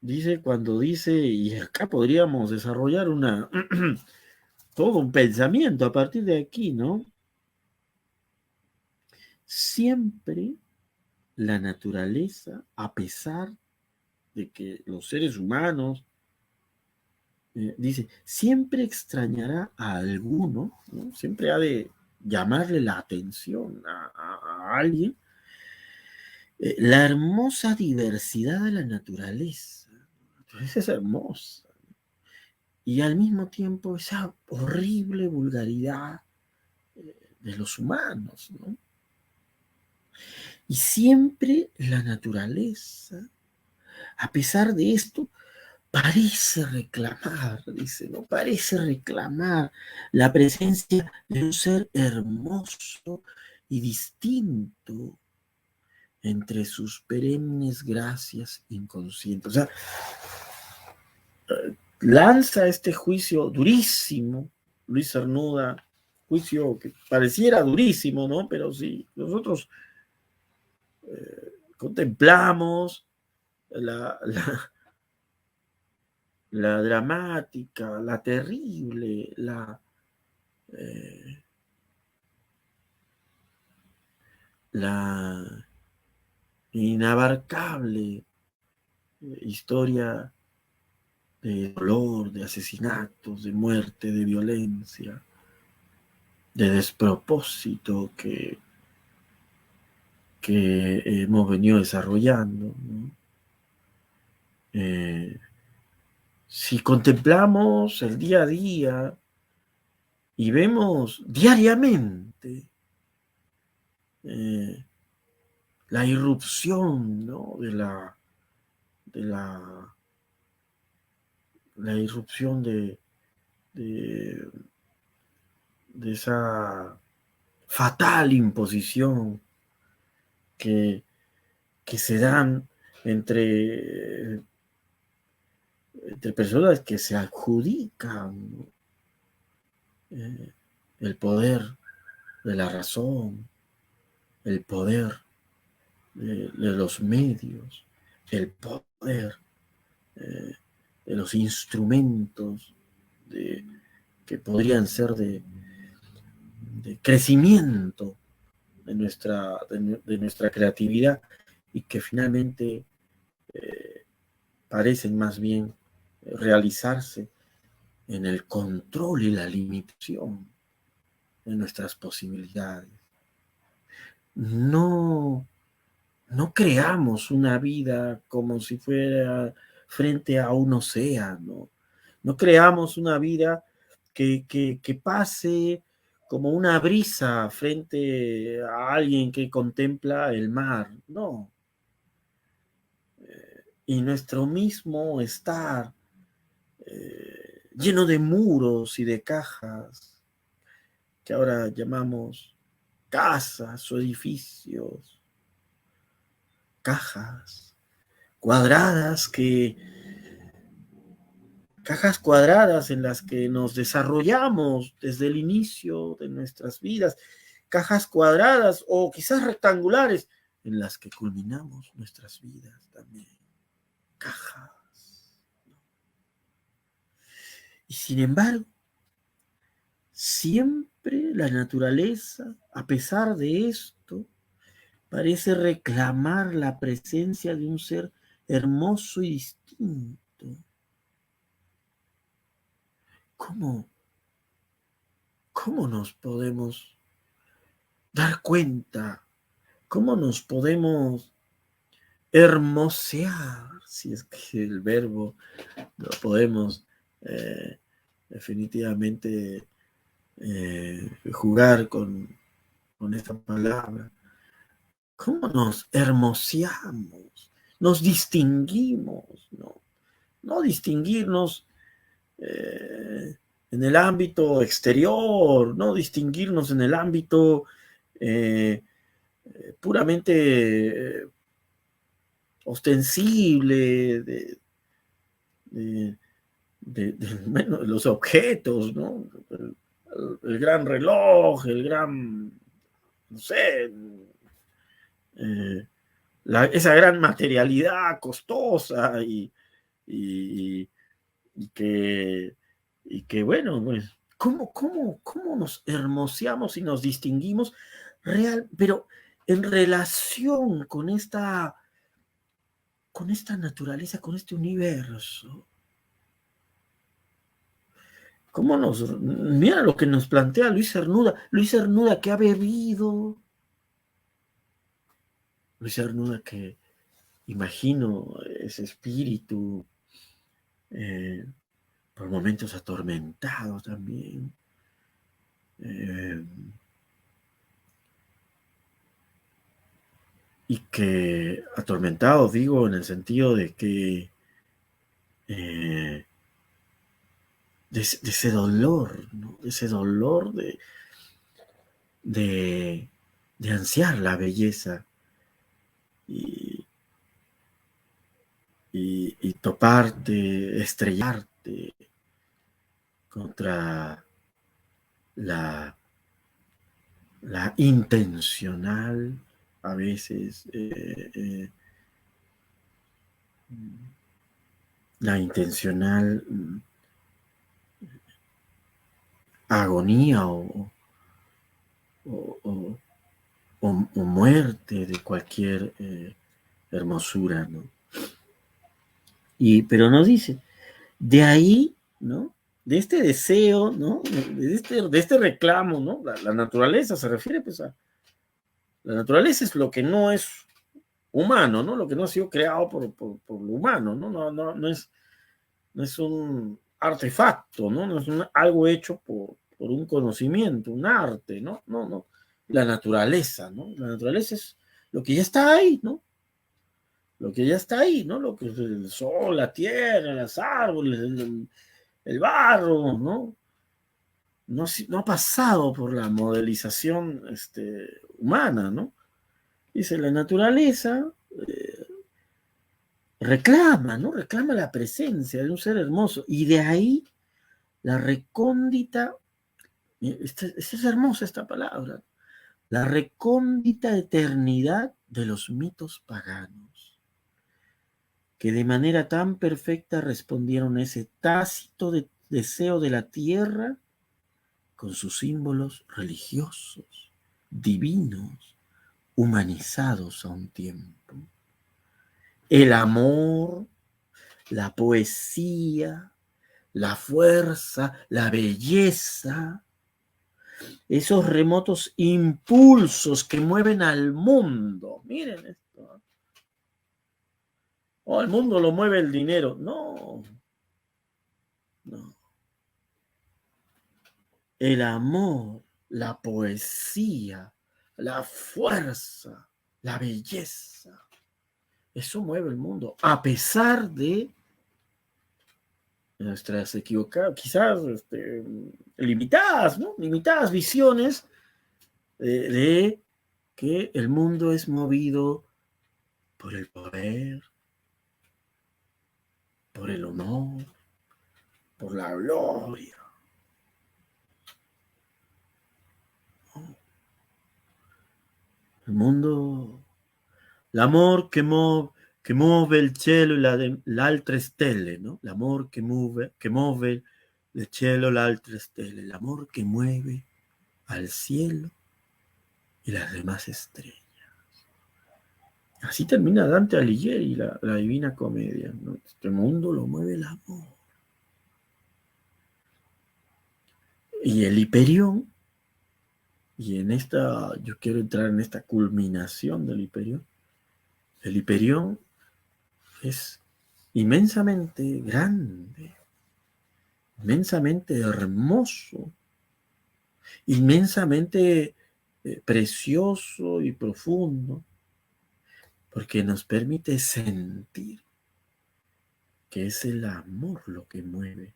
Dice, y acá podríamos desarrollar todo un pensamiento a partir de aquí, ¿no? Siempre la naturaleza, a pesar de que los seres humanos, dice, siempre extrañará a alguno, ¿no? Siempre ha de llamarle la atención a alguien, la hermosa diversidad de la naturaleza. Es hermosa. y al mismo tiempo esa horrible vulgaridad de los humanos, ¿no? Y siempre la naturaleza, a pesar de esto, parece reclamar, dice, ¿no? Parece reclamar la presencia de un ser hermoso y distinto entre sus perennes gracias inconscientes. O sea, lanza este juicio durísimo, Luis Cernuda, juicio que pareciera durísimo, ¿no? Pero si nosotros contemplamos la dramática, la terrible, eh, la inabarcable historia de dolor, de asesinatos, de muerte, de violencia, de despropósito que hemos venido desarrollando, ¿no? Si contemplamos el día a día y vemos diariamente eh, la irrupción, ¿no? de la irrupción de, de esa fatal imposición que, que se dan entre, entre personas que se adjudican, ¿no? El poder de la razón, el poder de los medios, el poder eh, de los instrumentos que podrían ser de crecimiento de nuestra creatividad y que finalmente eh, parecen más bien realizarse en el control y la limitación de nuestras posibilidades. No, no creamos una vida como si fuera frente a un océano. No creamos una vida que pase como una brisa frente a alguien que contempla el mar. No. Y nuestro mismo estar lleno de muros y de cajas que ahora llamamos casas o edificios, cajas cuadradas cajas cuadradas en las que nos desarrollamos desde el inicio de nuestras vidas, cajas cuadradas o quizás rectangulares en las que culminamos nuestras vidas también, cajas. Y sin embargo, siempre la naturaleza, a pesar de esto, parece reclamar la presencia de un ser hermoso y distinto. ¿Cómo, cómo nos podemos dar cuenta? ¿Cómo nos podemos hermosear? Si es que el verbo lo podemos eh, definitivamente jugar con esta palabra. ¿Cómo nos hermoseamos? Nos distinguimos, ¿no? No distinguirnos eh, en el ámbito exterior, no distinguirnos en el ámbito eh, puramente ostensible de los objetos, ¿no? El gran reloj, el gran, no sé, eh, esa gran materialidad costosa y, y que, y que, bueno, pues, ¿cómo nos hermoseamos y nos distinguimos pero en relación con esta naturaleza, con este universo? Mira lo que nos plantea Luis Cernuda que ha bebido, Luis Cernuda que imagino ese espíritu eh, por momentos atormentado también. Y que atormentado, digo, en el sentido de que de ese dolor, ¿no? De ese dolor de, de ansiar la belleza y, y toparte, estrellarte contra la, la intencional, a veces, la intencional agonía o, o- o muerte de cualquier hermosura, ¿no? Pero nos dice, de ahí, ¿no? De este deseo, ¿no? De este reclamo, ¿no? La naturaleza se refiere, pues, a la naturaleza es lo que no es humano, ¿no? Lo que no ha sido creado por lo humano, ¿no? No es un artefacto, ¿no? No es algo hecho por un conocimiento, un arte, ¿no? No. La naturaleza, ¿no? La naturaleza es lo que ya está ahí, ¿no? Lo que ya está ahí, ¿no? Lo que es el sol, la tierra, los árboles, el barro, ¿no? No ha pasado por la modelización humana, ¿no? Dice, la naturaleza reclama, ¿no? Reclama la presencia de un ser hermoso. Y de ahí la recóndita, es hermosa esta palabra, la recóndita eternidad de los mitos paganos, que de manera tan perfecta respondieron a ese tácito deseo de la tierra con sus símbolos religiosos, divinos, humanizados a un tiempo. El amor, la poesía, la fuerza, la belleza, esos remotos impulsos que mueven al mundo. Miren esto. Oh, el mundo lo mueve el dinero. No, no. El amor, la poesía, la fuerza, la belleza. Eso mueve el mundo, a pesar de nuestras equivocadas, quizás limitadas, ¿no? Limitadas visiones de que el mundo es movido por el poder, por el honor, por la gloria. El mundo, l'amor che muove il cielo e l'altre stelle, no? L'amor che muove el cielo e l'altre stelle, l'amor que mueve al cielo y las demás estrellas. Así termina Dante Alighieri, la Divina Comedia, ¿no? Este mundo lo mueve el amor. Y el Hiperión, y en esta, yo quiero entrar en esta culminación del Hiperión. El Hiperión es inmensamente grande, inmensamente hermoso, inmensamente precioso y profundo, porque nos permite sentir que es el amor lo que mueve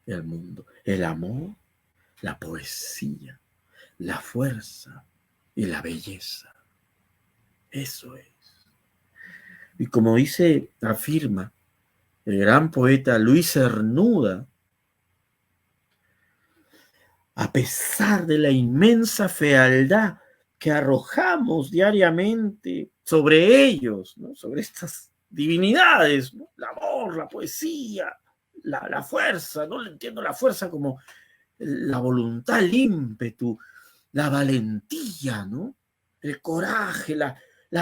el mundo. El amor, la poesía, la fuerza y la belleza. Eso es. Y como afirma el gran poeta Luis Cernuda, a pesar de la inmensa fealdad que arrojamos diariamente sobre ellos, ¿no? Sobre estas divinidades, ¿no? El amor, la poesía, la fuerza, no le entiendo la fuerza como la voluntad, el ímpetu, la valentía, ¿no? El coraje, la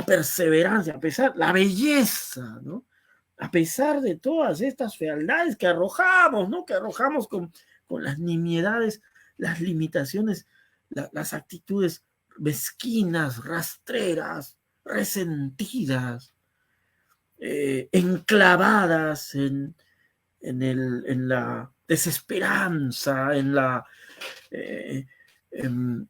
perseverancia, la belleza, ¿no? A pesar de todas estas fealdades que arrojamos, ¿no? Que arrojamos con las nimiedades, las limitaciones, las actitudes mezquinas, rastreras, resentidas, enclavadas en la desesperanza, en la, em,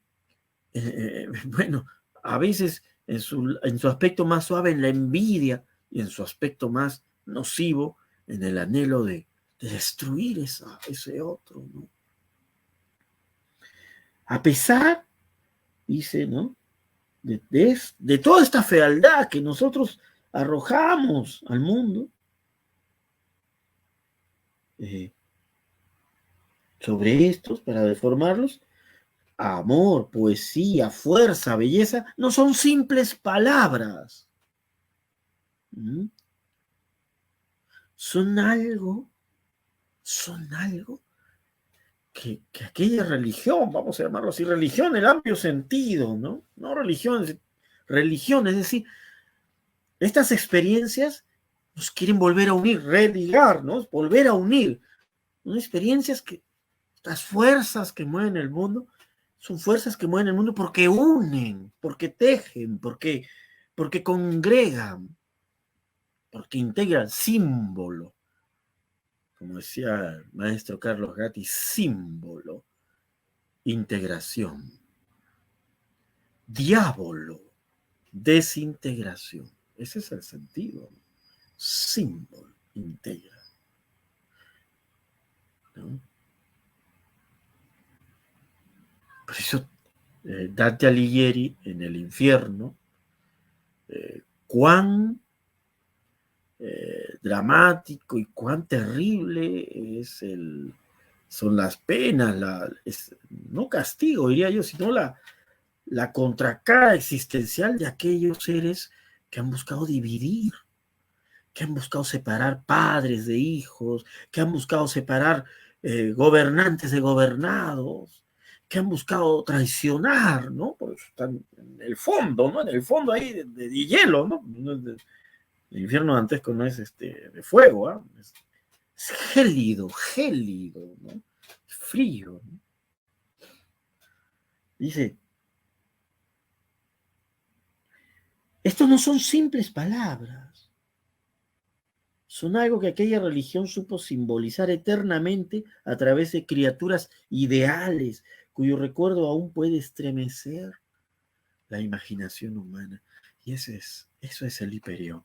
bueno, a veces en su aspecto más suave, en la envidia, y en su aspecto más nocivo, en el anhelo de destruir ese otro, ¿no? A pesar, dice, ¿no? De toda esta fealdad que nosotros arrojamos al mundo, sobre estos, para deformarlos, amor, poesía, fuerza, belleza, no son simples palabras. ¿Mm? Son algo que aquella religión, vamos a llamarlo así, religión en el amplio sentido, ¿no? No religión, es decir, estas experiencias nos quieren volver a unir, religar, ¿no? Volver a unir. Son experiencias que, estas fuerzas que mueven el mundo, son fuerzas que mueven el mundo porque unen, porque tejen, porque congregan, porque integran símbolo. Como decía el maestro Carlos Gatti, símbolo, integración. Diablo, desintegración. Ese es el sentido. Símbolo, integra. ¿No? Por eso Dante Alighieri en el infierno, cuán dramático y cuán terrible son las penas, no castigo, diría yo, sino la contracara existencial de aquellos seres que han buscado dividir, que han buscado separar padres de hijos, que han buscado separar gobernantes de gobernados, que han buscado traicionar, ¿no? Por eso están en el fondo, ¿no? En el fondo ahí de hielo, ¿no? El infierno dantesco no es de fuego, ¿eh? Es gélido, ¿no? Frío, ¿no? Dice, estos no son simples palabras, son algo que aquella religión supo simbolizar eternamente a través de criaturas ideales, cuyo recuerdo aún puede estremecer la imaginación humana. Y eso es el Hiperión.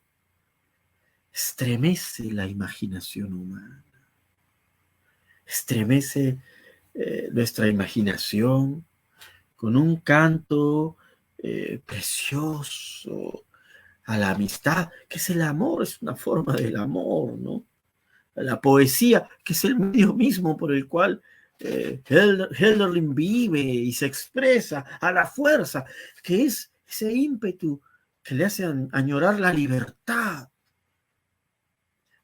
Estremece la imaginación humana. Estremece nuestra imaginación con un canto precioso a la amistad, que es el amor, es una forma del amor, ¿no? A la poesía, que es el medio mismo por el cual Hölderlin vive y se expresa, a la fuerza, que es ese ímpetu que le hace añorar la libertad,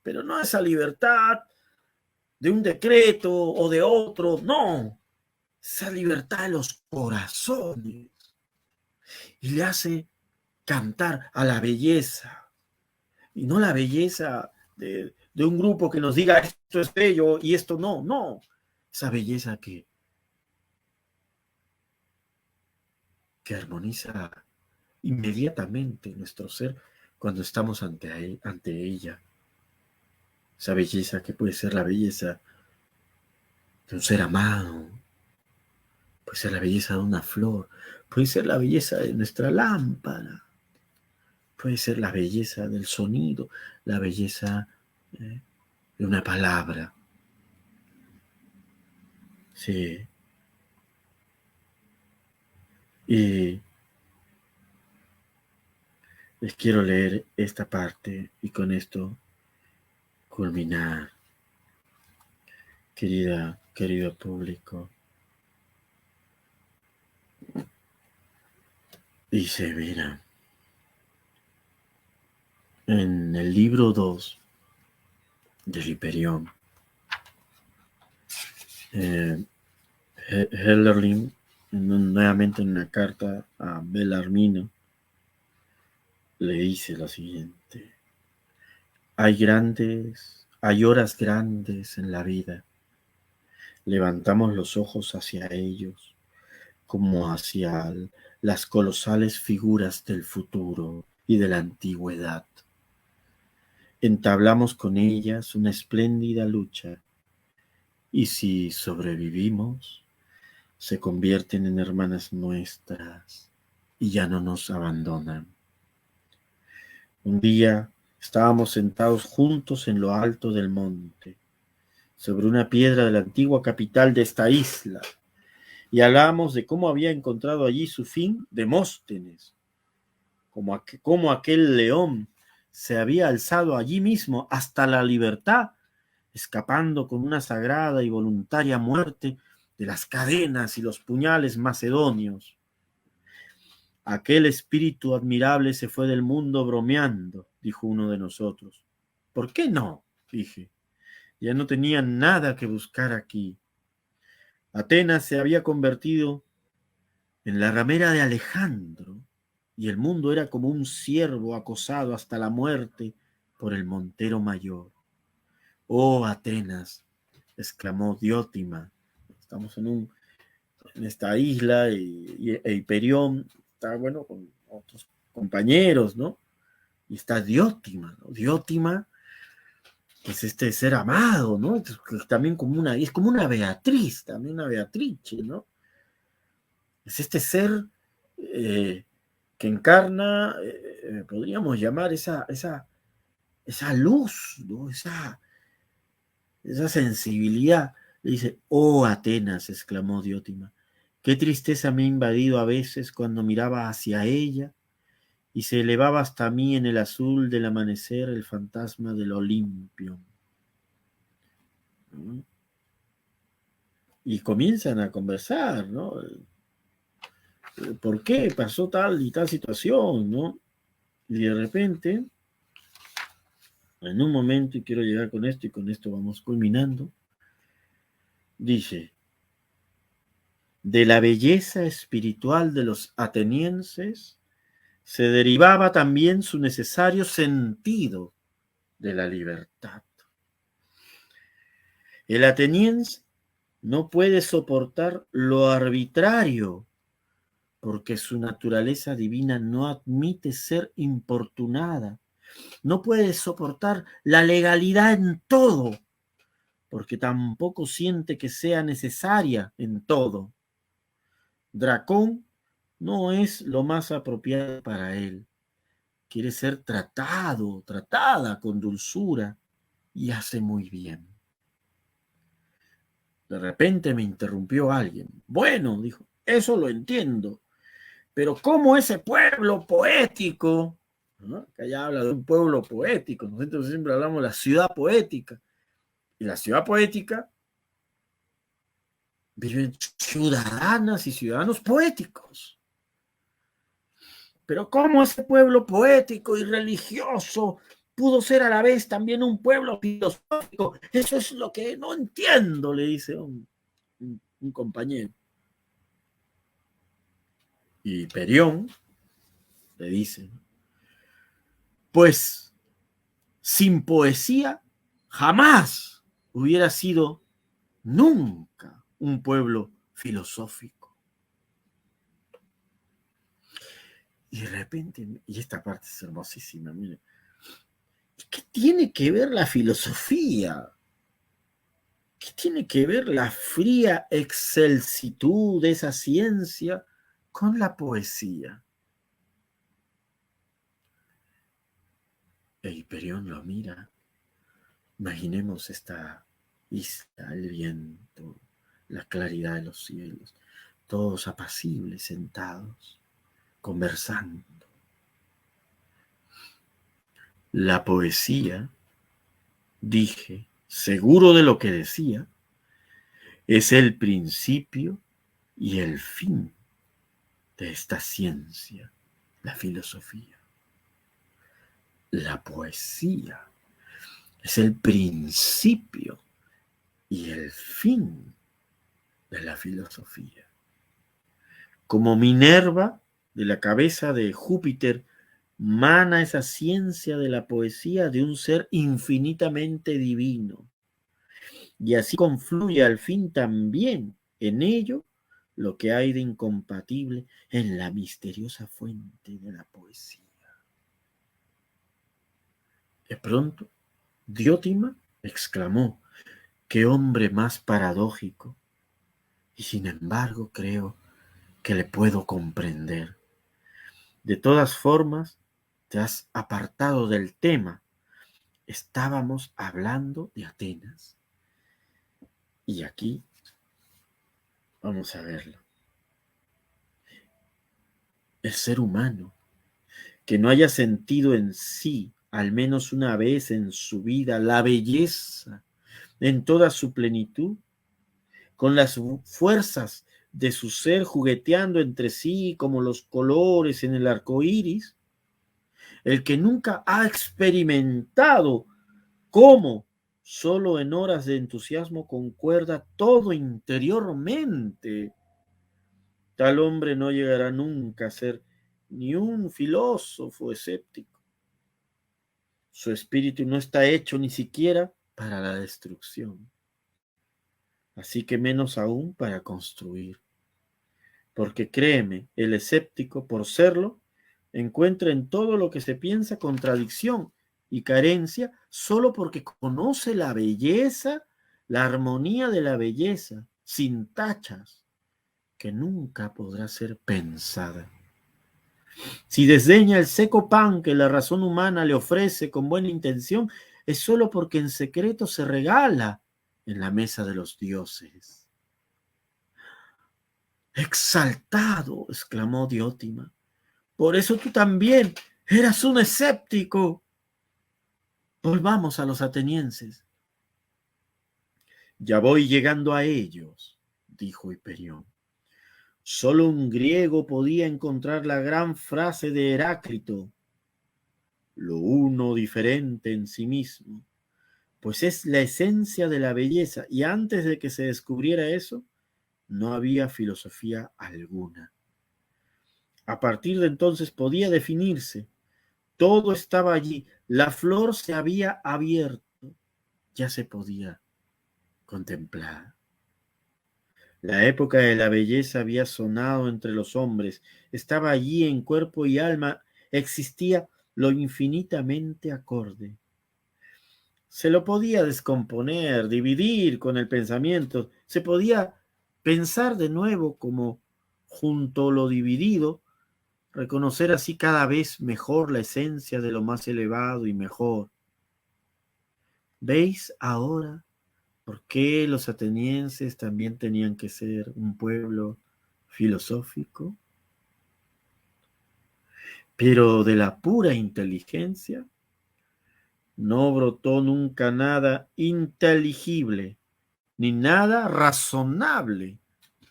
pero no esa libertad de un decreto o de otro, no, esa libertad de los corazones, y le hace cantar a la belleza, y no la belleza de un grupo que nos diga esto es bello y esto no, no, esa belleza que armoniza inmediatamente nuestro ser cuando estamos ante ella, esa belleza que puede ser la belleza de un ser amado, puede ser la belleza de una flor, puede ser la belleza de nuestra lámpara, puede ser la belleza del sonido, la belleza de una palabra. Sí. Y les quiero leer esta parte y con esto culminar. Querido público. Dice, mira, en el libro 2 del Hiperión, Hölderlin, nuevamente en una carta a Bellarmino, le dice lo siguiente: hay horas grandes en la vida. Levantamos los ojos hacia ellos, como hacia las colosales figuras del futuro y de la antigüedad. Entablamos con ellas una espléndida lucha Y si sobrevivimos, se convierten en hermanas nuestras y ya no nos abandonan. Un día estábamos sentados juntos en lo alto del monte, sobre una piedra de la antigua capital de esta isla, y hablábamos de cómo había encontrado allí su fin Demóstenes, cómo aquel león se había alzado allí mismo hasta la libertad, escapando con una sagrada y voluntaria muerte de las cadenas y los puñales macedonios. Aquel espíritu admirable se fue del mundo bromeando, dijo uno de nosotros. ¿Por qué no? Dije. Ya no tenía nada que buscar aquí. Atenas se había convertido en la ramera de Alejandro, y el mundo era como un ciervo acosado hasta la muerte por el montero mayor. Oh, Atenas, exclamó Diótima. Estamos en esta isla e Hiperión está, bueno, con otros compañeros, ¿no? Y está Diótima, ¿no? Diótima, que es este ser amado, ¿no? Es también es como una Beatriz, también una Beatrice, ¿no? Es este ser que encarna, podríamos llamar esa luz, ¿no? Esa sensibilidad. Le dice, oh Atenas, exclamó Diótima, qué tristeza me ha invadido a veces cuando miraba hacia ella y se elevaba hasta mí en el azul del amanecer el fantasma del Olimpio. ¿No? Y comienzan a conversar, ¿no? ¿Por qué pasó tal y tal situación, ¿no? Y de repente, en un momento, y quiero llegar con esto, y con esto vamos culminando, dice, de la belleza espiritual de los atenienses se derivaba también su necesario sentido de la libertad. El ateniense no puede soportar lo arbitrario porque su naturaleza divina no admite ser importunada. No puede soportar la legalidad en todo porque tampoco siente que sea necesaria en todo. Dracón no es lo más apropiado para él. Quiere ser tratada con dulzura y hace muy bien. De repente me interrumpió alguien. Bueno, dijo, eso lo entiendo, pero ¿cómo ese pueblo poético, ¿no? Que allá habla de un pueblo poético, nosotros siempre hablamos de la ciudad poética, y la ciudad poética viven ciudadanas y ciudadanos poéticos. Pero ¿cómo ese pueblo poético y religioso pudo ser a la vez también un pueblo filosófico? Eso es lo que no entiendo, le dice un compañero. Y Perión le dice, pues sin poesía jamás hubiera sido nunca un pueblo filosófico. Y de repente, y esta parte es hermosísima, mire, ¿qué tiene que ver la filosofía? ¿Qué tiene que ver la fría excelsitud de esa ciencia con la poesía? E Hiperión lo mira. Imaginemos esta isla, el viento, la claridad de los cielos, todos apacibles, sentados, conversando. La poesía, dije, seguro de lo que decía, es el principio y el fin de esta ciencia, la filosofía. La poesía es el principio y el fin de la filosofía. Como Minerva, de la cabeza de Júpiter, mana esa ciencia de la poesía de un ser infinitamente divino. Y así confluye al fin también en ello lo que hay de incompatible en la misteriosa fuente de la poesía. De pronto, Diótima exclamó, qué hombre más paradójico. Y sin embargo creo que le puedo comprender. De todas formas, te has apartado del tema. Estábamos hablando de Atenas. Y aquí vamos a verlo. El ser humano que no haya sentido en sí, al menos una vez en su vida, la belleza en toda su plenitud, con las fuerzas de su ser jugueteando entre sí como los colores en el arco iris, el que nunca ha experimentado cómo solo en horas de entusiasmo concuerda todo interiormente, tal hombre no llegará nunca a ser ni un filósofo escéptico. Su espíritu no está hecho ni siquiera para la destrucción, así que menos aún para construir. Porque créeme, el escéptico, por serlo, encuentra en todo lo que se piensa contradicción y carencia solo porque conoce la belleza, la armonía de la belleza, sin tachas, que nunca podrá ser pensada. Si desdeña el seco pan que la razón humana le ofrece con buena intención, es solo porque en secreto se regala en la mesa de los dioses. Exaltado, exclamó Diótima. Por eso tú también eras un escéptico. Volvamos a los atenienses. Ya voy llegando a ellos, dijo Hiperión. Solo un griego podía encontrar la gran frase de Heráclito, lo uno diferente en sí mismo, pues es la esencia de la belleza, y antes de que se descubriera eso, no había filosofía alguna. A partir de entonces podía definirse, todo estaba allí, la flor se había abierto, ya se podía contemplar. La época de la belleza había sonado entre los hombres, estaba allí en cuerpo y alma, existía lo infinitamente acorde. Se lo podía descomponer, dividir con el pensamiento, se podía pensar de nuevo como junto lo dividido, reconocer así cada vez mejor la esencia de lo más elevado y mejor. ¿Veis ahora por qué los atenienses también tenían que ser un pueblo filosófico? Pero de la pura inteligencia no brotó nunca nada inteligible, ni nada razonable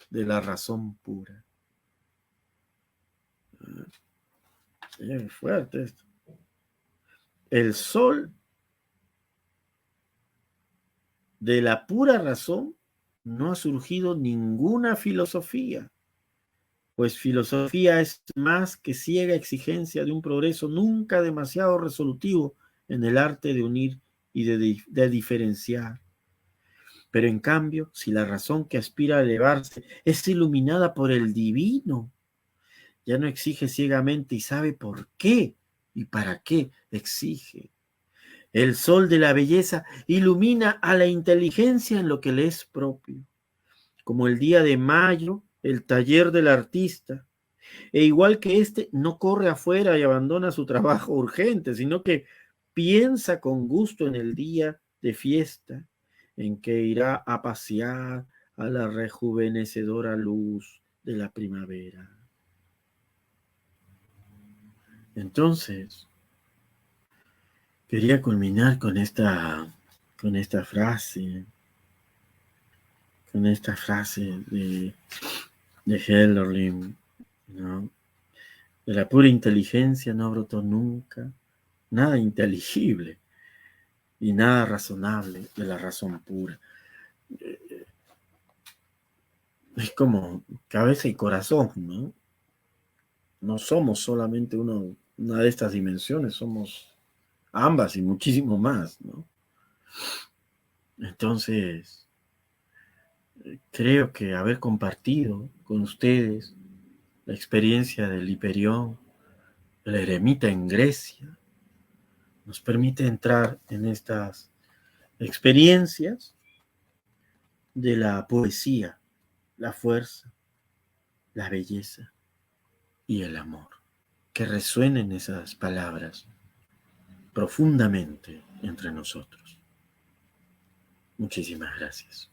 de la razón pura. Es fuerte esto. El sol de la pura razón no ha surgido ninguna filosofía, pues filosofía es más que ciega exigencia de un progreso nunca demasiado resolutivo en el arte de unir y de diferenciar. Pero en cambio, si la razón que aspira a elevarse es iluminada por el divino, ya no exige ciegamente y sabe por qué y para qué exige. El sol de la belleza ilumina a la inteligencia en lo que le es propio, como el día de mayo, el taller del artista, e igual que éste no corre afuera y abandona su trabajo urgente, sino que piensa con gusto en el día de fiesta, en que irá a pasear a la rejuvenecedora luz de la primavera. Entonces, quería culminar con esta frase, de Hölderlin, ¿no? De la pura inteligencia no brotó nunca nada inteligible y nada razonable de la razón pura. Es como cabeza y corazón, ¿no? No somos solamente una de estas dimensiones, somos ambas y muchísimo más, ¿no? Entonces, creo que haber compartido con ustedes la experiencia del Hiperión, el eremita en Grecia, nos permite entrar en estas experiencias de la poesía, la fuerza, la belleza y el amor. Que resuenen esas palabras profundamente entre nosotros. Muchísimas gracias.